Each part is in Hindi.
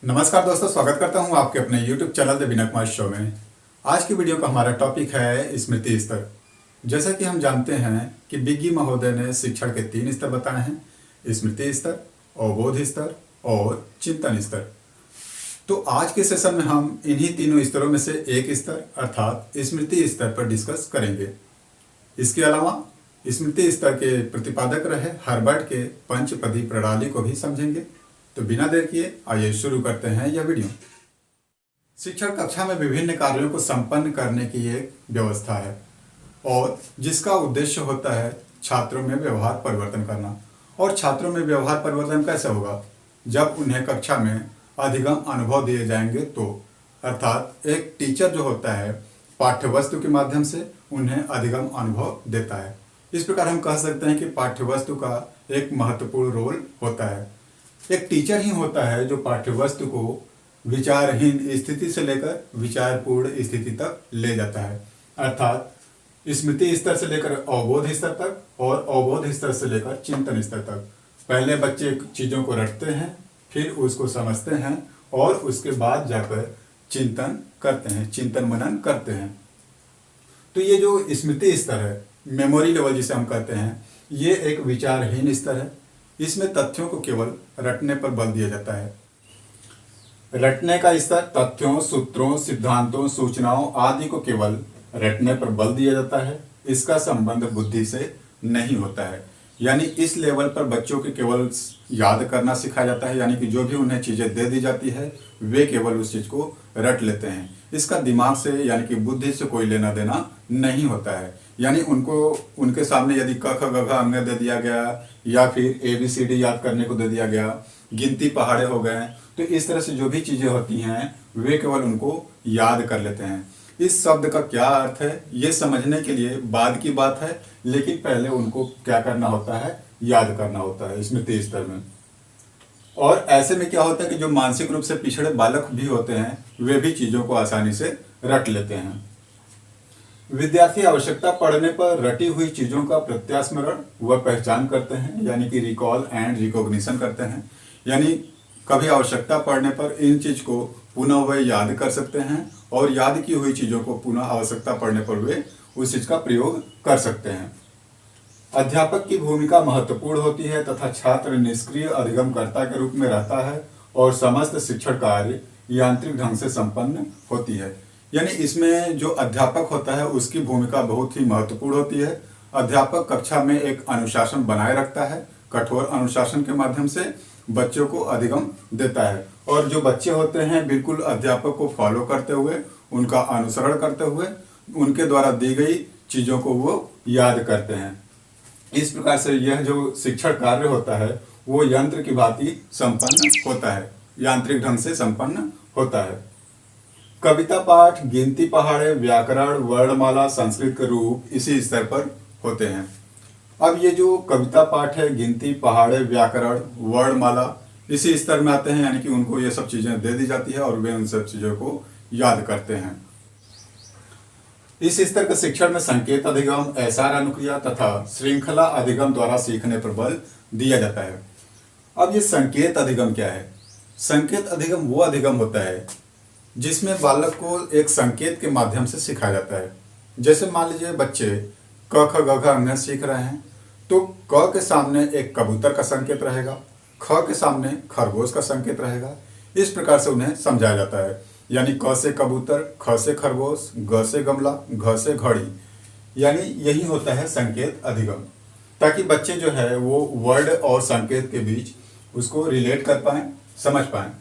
नमस्कार दोस्तों, स्वागत करता हूं आपके अपने YouTube channel the Vinay Kumar show में। आज की वीडियो का हमारा टॉपिक है स्मृति स्तर। जैसा कि हम जानते हैं कि बिग्गी महोदय ने शिक्षण के 3 स्तर बताए हैं: स्मृति स्तर, अवबोध स्तर और चिंतन स्तर। तो आज के सेशन में हम इन्हीं तीनों स्तरों में से एक स्तर अर्थात स्मृति स्तर पर डिस्कस करेंगे। इसके अलावा स्मृति स्तर के प्रतिपादक रहे हर्बर्ट के पंचपदी प्रणाली को भी समझेंगे। तो बिना देर किए आइए शुरू करते हैं यह वीडियो। शिक्षण कक्षा में विभिन्न कार्यों को संपन्न करने की एक व्यवस्था है और जिसका उद्देश्य होता है छात्रों में व्यवहार परिवर्तन करना। और छात्रों में व्यवहार परिवर्तन कैसे होगा? जब उन्हें कक्षा में अधिगम अनुभव दिए जाएंगे तो, अर्थात एक टीचर जो होता है पाठ्य वस्तु के माध्यम से उन्हें अधिगम अनुभव देता है। इस प्रकार हम कह सकते हैं कि पाठ्य वस्तु का एक महत्वपूर्ण रोल होता है। एक टीचर ही होता है जो पाठ्य वस्तु को विचारहीन स्थिति से लेकर विचारपूर्ण स्थिति तक ले जाता है, अर्थात स्मृति स्तर से लेकर अवबोध स्तर तक और अवबोध स्तर से लेकर चिंतन स्तर तक। पहले बच्चे चीज़ों को रटते हैं, फिर उसको समझते हैं और उसके बाद जाकर चिंतन करते हैं, चिंतन मनन करते हैं। तो ये जो स्मृति स्तर है, मेमोरी लेवल जिसे हम कहते हैं, ये एक विचारहीन स्तर है। इसमें तथ्यों को केवल रटने पर बल दिया जाता है। रटने का स्तर तथ्यों, सूत्रों, सिद्धांतों, सूचनाओं आदि को केवल रटने पर बल दिया जाता है। इसका संबंध बुद्धि से नहीं होता है। यानी इस लेवल पर बच्चों के केवल याद करना सिखाया जाता है, यानी कि जो भी उन्हें चीज़ें दे दी जाती है वे केवल उस चीज़ को रट लेते हैं। इसका दिमाग से यानी कि बुद्धि से कोई लेना देना नहीं होता है। यानी उनको उनके सामने यदि क ख ग घ अंग दे दिया गया या फिर ABCD याद करने को दे दिया गया, गिनती पहाड़े हो गए, तो इस तरह से जो भी चीज़ें होती हैं वे केवल उनको याद कर लेते हैं। इस शब्द का क्या अर्थ है ये समझने के लिए बाद की बात है, लेकिन पहले उनको क्या करना होता है, याद करना होता है स्मृति स्तर में। और ऐसे में क्या होता है कि जो मानसिक रूप से पिछड़े बालक भी होते हैं वे भी चीज़ों को आसानी से रट लेते हैं। विद्यार्थी आवश्यकता पड़ने पर रटी हुई चीज़ों का प्रत्यास्मरण व पहचान करते हैं, यानी कि रिकॉल एंड रिकॉग्निशन करते हैं। यानी कभी आवश्यकता पड़ने पर इन चीज़ को पुनः वह याद कर सकते हैं और याद की हुई चीज़ों को पुनः आवश्यकता पड़ने पर वे उस चीज़ का प्रयोग कर सकते हैं। अध्यापक की भूमिका महत्वपूर्ण होती है तथा छात्र निष्क्रिय अधिगमकर्ता के रूप में रहता है और समस्त शिक्षण कार्य यांत्रिक ढंग से संपन्न होती है। यानी इसमें जो अध्यापक होता है उसकी भूमिका बहुत ही महत्वपूर्ण होती है। अध्यापक कक्षा में एक अनुशासन बनाए रखता है, कठोर अनुशासन के माध्यम से बच्चों को अधिगम देता है और जो बच्चे होते हैं बिल्कुल अध्यापक को फॉलो करते हुए, उनका अनुसरण करते हुए उनके द्वारा दी गई चीज़ों को वो याद करते हैं। इस प्रकार से यह जो शिक्षण कार्य होता है वो यंत्र की भांति संपन्न होता है, यांत्रिक ढंग से संपन्न होता है। कविता पाठ, गिनती पहाड़े, व्याकरण, वर्णमाला, संस्कृत के रूप इसी स्तर पर होते हैं। अब ये जो कविता पाठ है, गिनती पहाड़े, व्याकरण, वर्णमाला इसी स्तर में आते हैं, यानी कि उनको ये सब चीज़ें दे दी जाती है और वे उन सब चीज़ों को याद करते हैं। इस स्तर के शिक्षण में संकेत अधिगम, एसार अनुक्रिया तथा श्रृंखला अधिगम द्वारा सीखने पर बल दिया जाता है। अब ये संकेत अधिगम क्या है? संकेत अधिगम वो अधिगम होता है जिसमें बालक को एक संकेत के माध्यम से सिखाया जाता है। जैसे मान लीजिए बच्चे क ख ग घ अंग सीख रहे हैं तो क के सामने एक कबूतर का संकेत रहेगा, ख के सामने खरगोश का संकेत रहेगा। इस प्रकार से उन्हें समझाया जाता है। यानी क से कबूतर, ख से खरगोश, ग से गमला, घ से घड़ी, यानी यही होता है संकेत अधिगम, ताकि बच्चे जो है वो वर्ड और संकेत के बीच उसको रिलेट कर पाएँ, समझ पाएँ।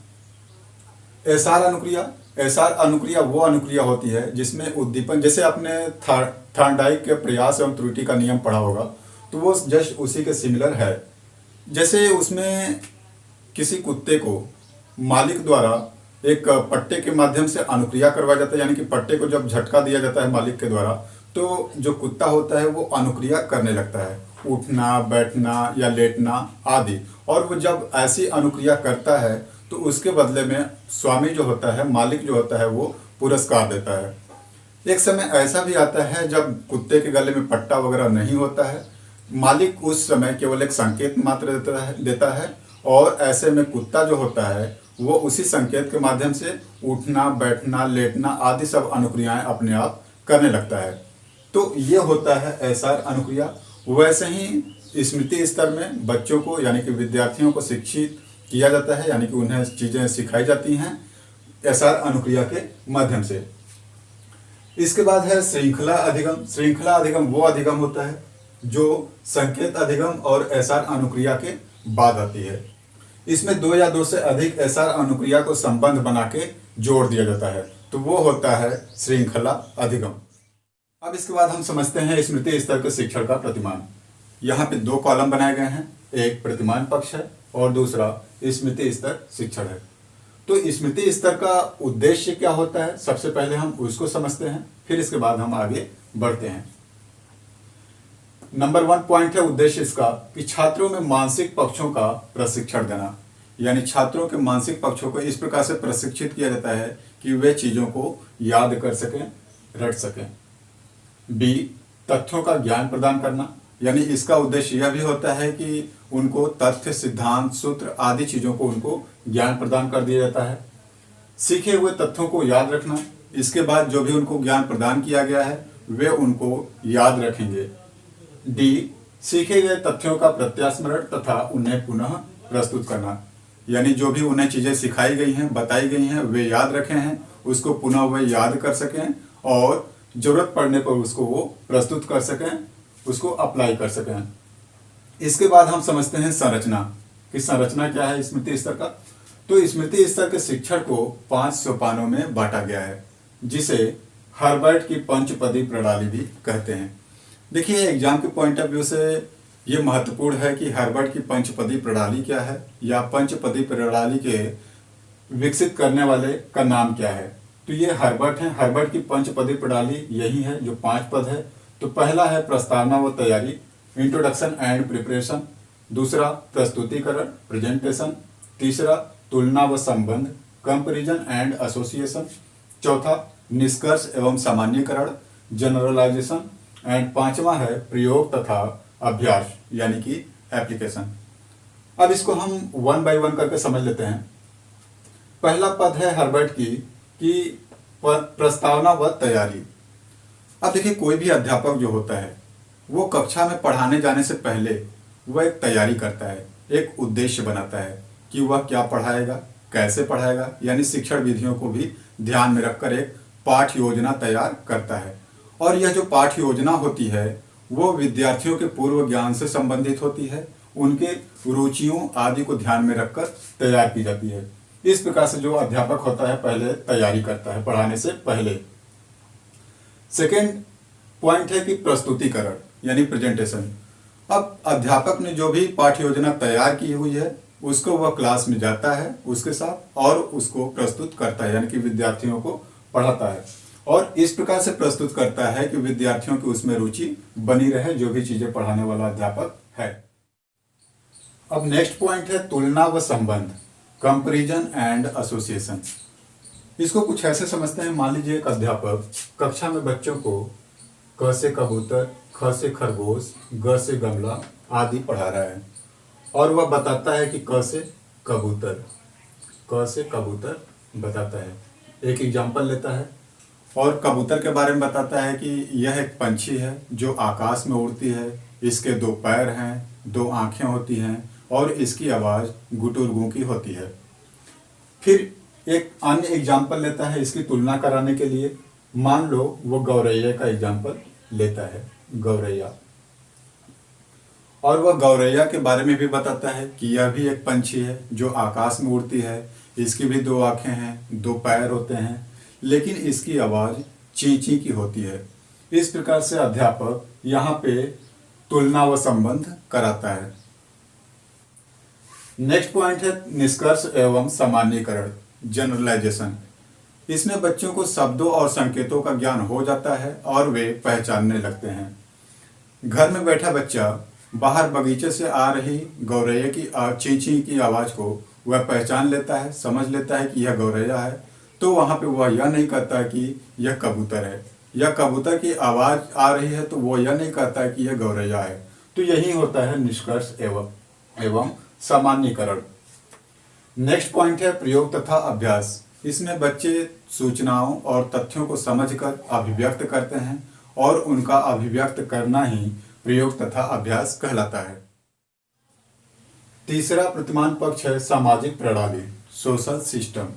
एसार अनुक्रिया, एसार अनुक्रिया वो अनुक्रिया होती है जिसमें उद्दीपन, जैसे आपने थॉर्नडाइक के प्रयास एवं त्रुटि का नियम पढ़ा होगा तो वो जस्ट उसी के सिमिलर है। जैसे उसमें किसी कुत्ते को मालिक द्वारा एक पट्टे के माध्यम से अनुक्रिया करवाया जाता है, यानी कि पट्टे को जब झटका दिया जाता है मालिक के द्वारा तो जो कुत्ता होता है वो अनुक्रिया करने लगता है, उठना, बैठना या लेटना आदि। और वो जब ऐसी अनुक्रिया करता है तो उसके बदले में स्वामी जो होता है, मालिक जो होता है, वो पुरस्कार देता है। एक समय ऐसा भी आता है जब कुत्ते के गले में पट्टा वगैरह नहीं होता है, मालिक उस समय केवल एक संकेत मात्र देता है और ऐसे में कुत्ता जो होता है वो उसी संकेत के माध्यम से उठना, बैठना, लेटना आदि सब अनुक्रियाएं अपने आप करने लगता है। तो ये होता है एसआर अनुक्रिया। वैसे ही स्मृति स्तर में बच्चों को यानी कि विद्यार्थियों को शिक्षित किया जाता है, यानी कि उन्हें चीज़ें सिखाई जाती हैं एसआर अनुक्रिया के माध्यम से। इसके बाद है श्रृंखला अधिगम। श्रृंखला अधिगम वो अधिगम होता है जो संकेत अधिगम और एसआर अनुक्रिया के बाद आती है। इसमें दो या दो से अधिक एसआर अनुक्रिया को संबंध बना के जोड़ दिया जाता है, तो वो होता है श्रृंखला अधिगम। अब इसके बाद हम समझते हैं स्मृति स्तर के शिक्षण का प्रतिमान। यहाँ पे दो कॉलम बनाए गए हैं, एक प्रतिमान पक्ष है और दूसरा स्मृति स्तर शिक्षण है। तो स्मृति स्तर का उद्देश्य क्या होता है, सबसे पहले हम उसको समझते हैं, फिर इसके बाद हम आगे बढ़ते हैं। नंबर 1 पॉइंट है उद्देश्य इसका कि छात्रों में मानसिक पक्षों का प्रशिक्षण देना, यानी छात्रों के मानसिक पक्षों को इस प्रकार से प्रशिक्षित किया जाता है कि वे चीजों को याद कर सकें, रट सकें। बी, तथ्यों का ज्ञान प्रदान करना, यानी इसका उद्देश्य यह भी होता है कि उनको तथ्य, सिद्धांत, सूत्र आदि चीजों को उनको ज्ञान प्रदान कर दिया जाता है। सीखे हुए तथ्यों को याद रखना, इसके बाद जो भी उनको ज्ञान प्रदान किया गया है वे उनको याद रखेंगे। डी, सीखे गए तथ्यों का प्रत्यास्मरण तथा उन्हें पुनः प्रस्तुत करना, यानी जो भी उन्हें चीजें सिखाई गई हैं, बताई गई हैं, वे याद रखे हैं, उसको पुनः वे याद कर सकें और जरूरत पड़ने पर उसको वो प्रस्तुत कर सकें, उसको अप्लाई कर सकें। इसके बाद हम समझते हैं संरचना कि संरचना क्या है स्मृति स्तर का। तो स्मृति स्तर के शिक्षण को 5 सोपानों में बांटा गया है, जिसे हर्बर्ट की पंचपदी प्रणाली भी कहते हैं। देखिए, एग्जाम के पॉइंट ऑफ व्यू से ये महत्वपूर्ण है कि हर्बर्ट की पंचपदी प्रणाली क्या है या पंचपदी प्रणाली के विकसित करने वाले का नाम क्या है। तो ये हर्बर्ट है। हर्बर्ट की पंचपदी प्रणाली यही है जो 5 पद है। तो पहला है प्रस्तावना व तैयारी, इंट्रोडक्शन एंड प्रिपरेशन। दूसरा प्रस्तुतिकरण, प्रेजेंटेशन। तीसरा तुलना व संबंध, कंपैरिजन एंड एसोसिएशन। चौथा निष्कर्ष एवं सामान्यीकरण, जनरलाइजेशन। एंड 5वां है प्रयोग तथा अभ्यास, यानी कि एप्लीकेशन। अब इसको हम 1 बाय 1 करके समझ लेते हैं। पहला पद है हर्बर्ट की कि प्रस्तावना व तैयारी। अब देखिए, कोई भी अध्यापक जो होता है वो कक्षा में पढ़ाने जाने से पहले वह एक तैयारी करता है, एक उद्देश्य बनाता है कि वह क्या पढ़ाएगा, कैसे पढ़ाएगा, यानी शिक्षण विधियों को भी ध्यान में रखकर एक पाठ योजना तैयार करता है। और यह जो पाठ योजना होती है वो विद्यार्थियों के पूर्व ज्ञान से संबंधित होती है, उनके रुचियों आदि को ध्यान में रखकर तैयार की जाती है। इस प्रकार से जो अध्यापक होता है पहले तैयारी करता है पढ़ाने से पहले। सेकेंड पॉइंट है कि प्रस्तुतिकरण, यानी प्रेजेंटेशन। अब अध्यापक ने जो भी पाठ योजना तैयार की हुई है उसको वह क्लास में जाता है उसके साथ और उसको प्रस्तुत करता है, यानी कि विद्यार्थियों को पढ़ाता है और इस प्रकार से प्रस्तुत करता है कि विद्यार्थियों की उसमें रुचि बनी रहे, जो भी चीजें पढ़ाने वाला अध्यापक है। अब नेक्स्ट पॉइंट है तुलना व संबंध, कंपैरिजन एंड एसोसिएशन। इसको कुछ ऐसे समझते हैं, मान लीजिए एक अध्यापक कक्षा में बच्चों को क से कबूतर, ख से खरगोश, ग से गमला आदि पढ़ा रहा है और वह बताता है कि क से कबूतर, क से कबूतर बताता है। एक एग्जाम्पल लेता है और कबूतर के बारे में बताता है कि यह एक पंछी है जो आकाश में उड़ती है, इसके 2 पैर हैं, 2 आँखें होती हैं और इसकी आवाज़ गुटुर गूं की होती है। फिर एक अन्य एग्जाम्पल लेता है इसकी तुलना कराने के लिए। मान लो वो गौरैया का एग्जाम्पल लेता है, गौरैया, और वह गौरैया के बारे में भी बताता है कि यह भी एक पंछी है जो आकाश में उड़ती है, इसकी भी 2 आँखें हैं, 2 पैर होते हैं, लेकिन इसकी आवाज़ ची ची की होती है। इस प्रकार से अध्यापक यहाँ पे तुलना व संबंध कराता है। नेक्स्ट पॉइंट है निष्कर्ष एवं सामान्यीकरण, जनरलाइजेशन। इसमें बच्चों को शब्दों और संकेतों का ज्ञान हो जाता है और वे पहचानने लगते हैं। घर में बैठा बच्चा बाहर बगीचे से आ रही गौरैया की ची ची की आवाज़ को वह पहचान लेता है, समझ लेता है कि यह गौरैया है। तो वहाँ पे वह यह नहीं कहता कि यह कबूतर है, या कबूतर की आवाज़ आ रही है तो वो यह नहीं कहता कि यह गौरैया है। तो यही होता है निष्कर्ष एवं सामान्यीकरण। नेक्स्ट पॉइंट है प्रयोग तथा अभ्यास। इसमें बच्चे सूचनाओं और तथ्यों को समझकर अभिव्यक्त करते हैं और उनका अभिव्यक्त करना ही प्रयोग तथा अभ्यास कहलाता है। तीसरा प्रतिमान पक्ष है सामाजिक प्रणाली, सोशल सिस्टम।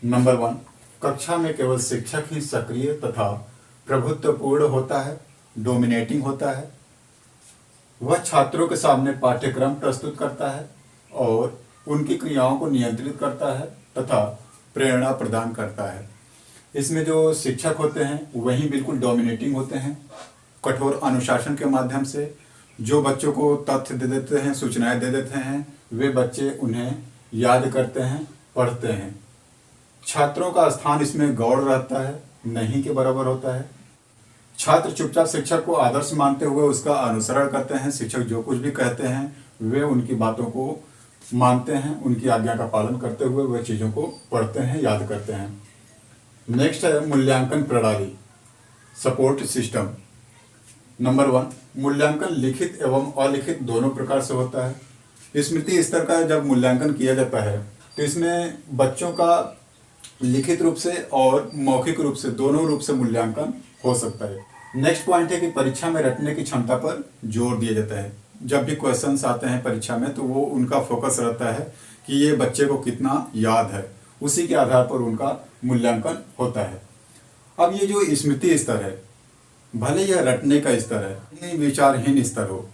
नंबर 1, कक्षा में केवल शिक्षक ही सक्रिय तथा प्रभुत्वपूर्ण होता है, डोमिनेटिंग होता है। वह छात्रों के सामने पाठ्यक्रम प्रस्तुत करता है और उनकी क्रियाओं को नियंत्रित करता है तथा प्रेरणा प्रदान करता है। इसमें जो शिक्षक होते हैं वही बिल्कुल डोमिनेटिंग होते हैं। कठोर अनुशासन के माध्यम से जो बच्चों को तथ्य दे देते हैं, सूचनाएं दे देते हैं, वे बच्चे उन्हें याद करते हैं, पढ़ते हैं। छात्रों का स्थान इसमें गौण रहता है, नहीं के बराबर होता है। छात्र चुपचाप शिक्षक को आदर्श मानते हुए उसका अनुसरण करते हैं। शिक्षक जो कुछ भी कहते हैं वे उनकी बातों को मानते हैं, उनकी आज्ञा का पालन करते हुए वे चीज़ों को पढ़ते हैं, याद करते हैं। नेक्स्ट है मूल्यांकन प्रणाली, सपोर्ट सिस्टम। नंबर 1, मूल्यांकन लिखित एवं अलिखित दोनों प्रकार से होता है। स्मृति स्तर का जब मूल्यांकन किया जाता है तो इसमें बच्चों का लिखित रूप से और मौखिक रूप से दोनों रूप से मूल्यांकन हो सकता है। नेक्स्ट पॉइंट है कि परीक्षा में रटने की क्षमता पर जोर दिया जाता है। जब भी क्वेश्चंस आते हैं परीक्षा में तो वो उनका फोकस रहता है कि ये बच्चे को कितना याद है, उसी के आधार पर उनका मूल्यांकन होता है। अब ये जो स्मृति स्तर है, भले यह रटने का स्तर है, ये विचारहीन स्तर हो,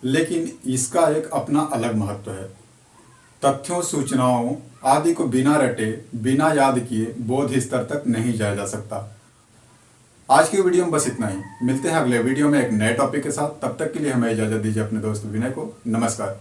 लेकिन इसका एक अपना अलग महत्व है। तथ्यों, सूचनाओं आदि को बिना रटे, बिना याद किए बोध स्तर तक नहीं जाया जा सकता। आज की वीडियो में बस इतना ही। मिलते हैं अगले वीडियो में एक नए टॉपिक के साथ। तब तक के लिए हमें इजाजत दीजिए अपने दोस्त विनय को। नमस्कार।